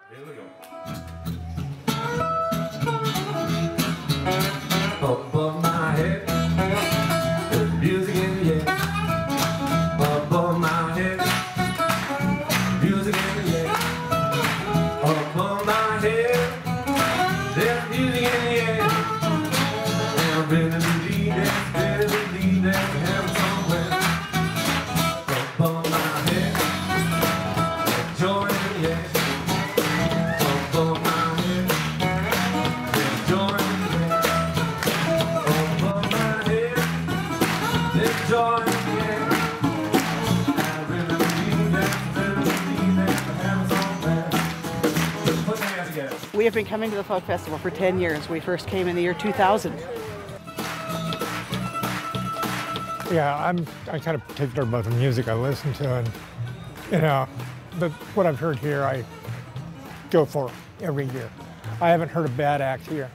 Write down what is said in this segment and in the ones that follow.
Here we go. Above my head, there's music in the air. Above my head, music in the air. Above my head, there's music in the air. And I really believe there's heaven somewhere. Above my head, there's joy in the air. Above my head, there's joy in the air. Above my head, there's joy in the air. I really believe there's heaven somewhere. Just put your hands together. We have been coming to the folk festival for 10 years. We first came in the year 2000. Yeah, I'm kind of particular about the music I listen to, and but what I've heard here, I go for every year. I haven't heard a bad act here.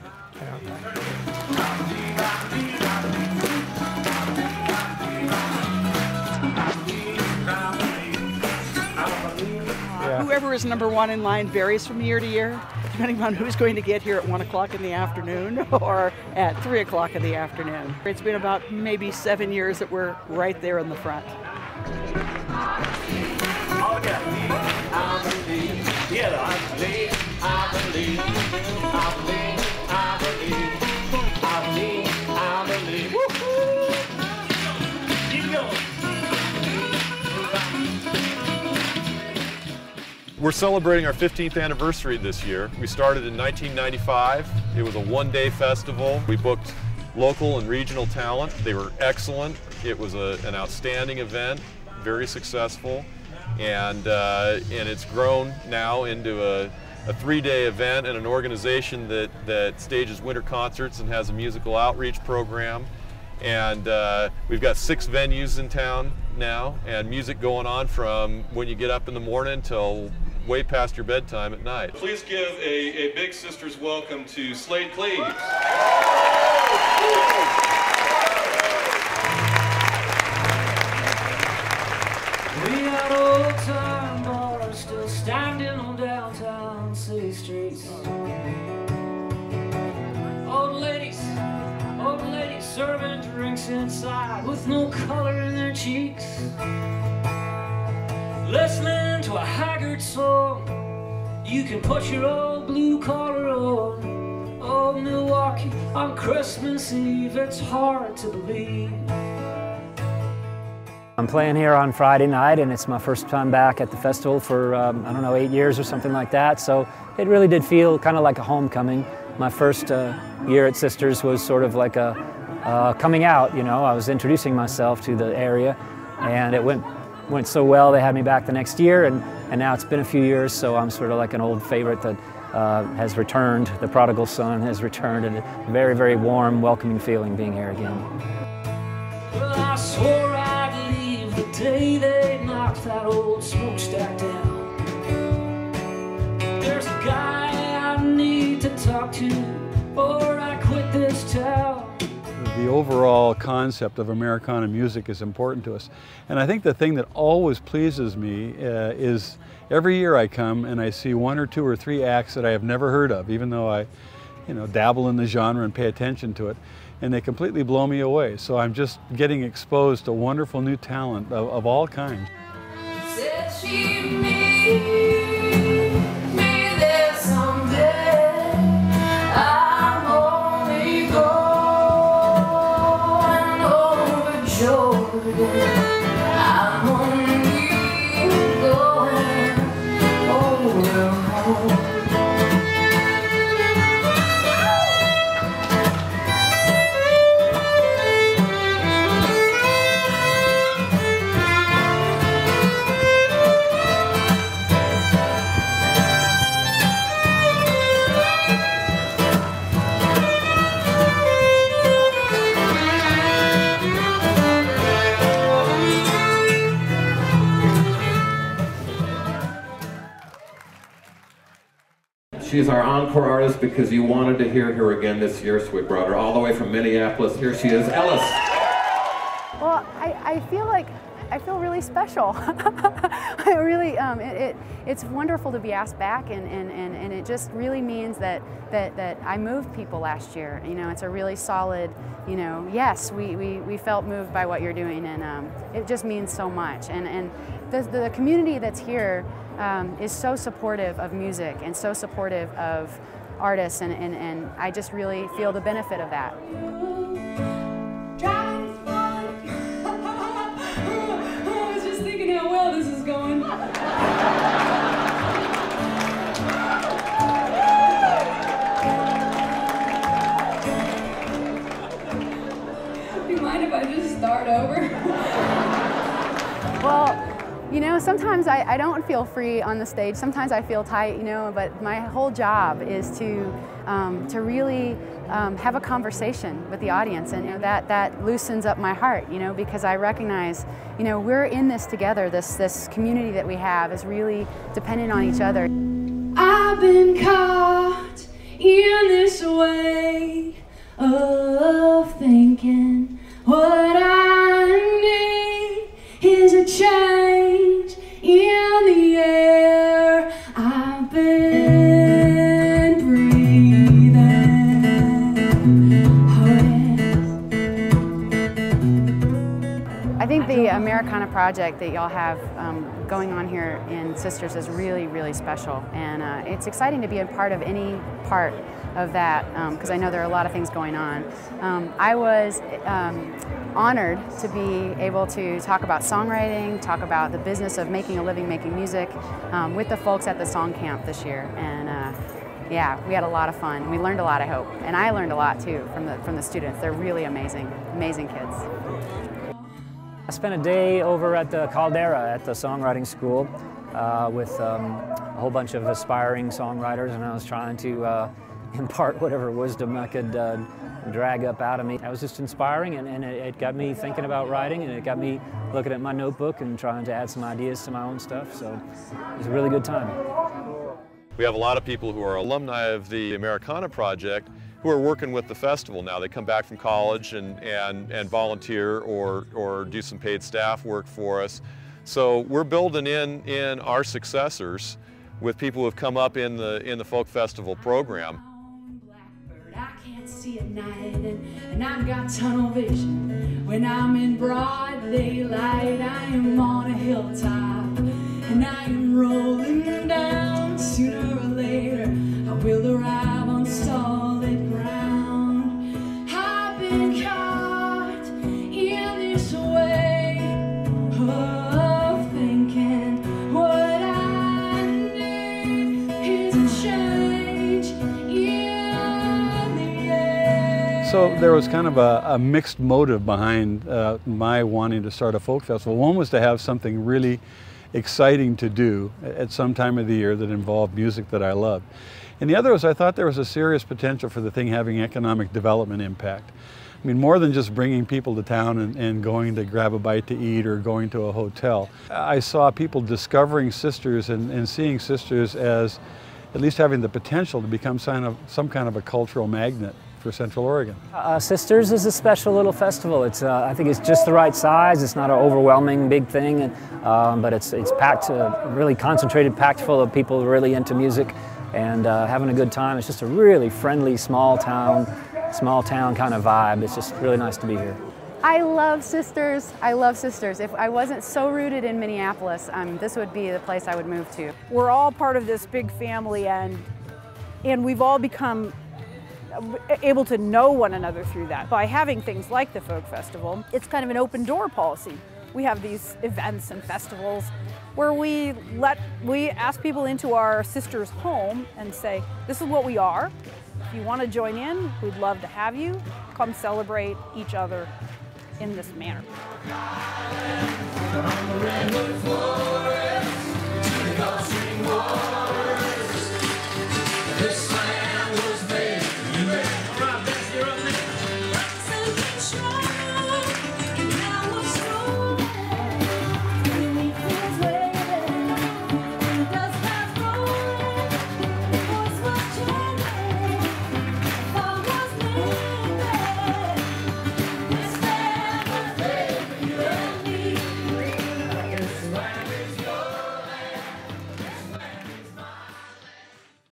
Whoever is number one in line varies from year to year, depending on who's going to get here at 1 o'clock in the afternoon or at 3 o'clock in the afternoon. It's been about maybe 7 years that we're right there in the front. We're celebrating our 15th anniversary this year. We started in 1995. It was a one-day festival. We booked local and regional talent. They were excellent. It was an outstanding event, very successful, and it's grown now into a 3-day event and an organization that stages winter concerts and has a musical outreach program. And we've got 6 venues in town now, and music going on from when you get up in the morning till way past your bedtime at night. Please give a big sister's welcome to Slaid Cleaves. We got old time bars still standing on downtown city streets. Old ladies serving drinks inside with no color in their cheeks. Listening to a haggard song, you can put your old blue collar on. Oh, Milwaukee, on Christmas Eve, it's hard to believe. I'm playing here on Friday night, and it's my first time back at the festival for, I don't know, 8 years or something like that, so it really did feel kind of like a homecoming. My first year at Sisters was sort of like a coming out, you know. I was introducing myself to the area, and it went so well they had me back the next year, and now it's been a few years, so I'm sort of like an old favorite that has returned. The prodigal son has returned, and a very, very warm, welcoming feeling being here again. Well, I swore I'd leave the day they knocked that old smokestack down. There's a guy I need to talk to, or I quit this town. The overall concept of Americana music is important to us. And I think the thing that always pleases me is every year I come and I see 1 or 2 or 3 acts that I have never heard of, even though I dabble in the genre and pay attention to it, and they completely blow me away. So I'm just getting exposed to wonderful new talent of all kinds. Said she meet me there someday. I'm only going over Jordan. I'm only going over home. She's our encore artist because you wanted to hear her again this year, so we brought her all the way from Minneapolis. Here she is, Ellis. Well, I feel really special. really, it's wonderful to be asked back, and it just really means that I moved people last year. You know, it's a really solid, you know, yes, we felt moved by what you're doing, and it just means so much. And the community that's here is so supportive of music and so supportive of artists, and I just really feel the benefit of that. How well this is going. Do you mind if I just start over? Well, you know, sometimes I don't feel free on the stage. Sometimes I feel tight, you know, but my whole job is to really have a conversation with the audience, and you know, that loosens up my heart, you know, because I recognize, you know, we're in this together. This community that we have is really dependent on each other. I've been caught in this way of thinking what I need is a change in the air. I've been breathing. I think the Americana project that y'all have going on here in Sisters is really, really special, and it's exciting to be a part of any part of that, because I know there are a lot of things going on. I was honored to be able to talk about songwriting, talk about the business of making a living making music with the folks at the song camp this year, and yeah, we had a lot of fun. We learned a lot, I hope, and I learned a lot too from the students. They're really amazing, amazing kids. I spent a day over at the Caldera at the songwriting school with a whole bunch of aspiring songwriters, and I was trying to impart whatever wisdom I could drag up out of me. That was just inspiring, and it got me thinking about writing, and it got me looking at my notebook and trying to add some ideas to my own stuff, so it was a really good time. We have a lot of people who are alumni of the Americana Project who are working with the festival now. They come back from college and volunteer or do some paid staff work for us. So we're building in our successors with people who have come up in the folk festival program. I can't see at night, and I've got tunnel vision. When I'm in broad daylight, I am on a hilltop, and I am rolling down. Sooner or later, I will arrive on solid ground. I've been caught in this way of thinking what I need is a change in the air. So there was kind of a mixed motive behind my wanting to start a folk festival. One was to have something really exciting to do at some time of the year that involved music that I loved. And the other was I thought there was a serious potential for the thing having economic development impact. I mean, more than just bringing people to town and going to grab a bite to eat or going to a hotel. I saw people discovering Sisters and seeing Sisters as at least having the potential to become some kind of a cultural magnet for Central Oregon. Sisters is a special little festival. It's I think it's just the right size. It's not an overwhelming big thing, but it's packed, really concentrated, packed full of people really into music and having a good time. It's just a really friendly small town kind of vibe. It's just really nice to be here. I love Sisters. I love Sisters. If I wasn't so rooted in Minneapolis, this would be the place I would move to. We're all part of this big family, and we've all become able to know one another through that. By having things like the Folk Festival, it's kind of an open door policy. We have these events and festivals where we ask people into our Sisters' home and say, this is what we are. If you want to join in, we'd love to have you. Come celebrate each other in this manner. From the redwood forest to the Gulf Stream water.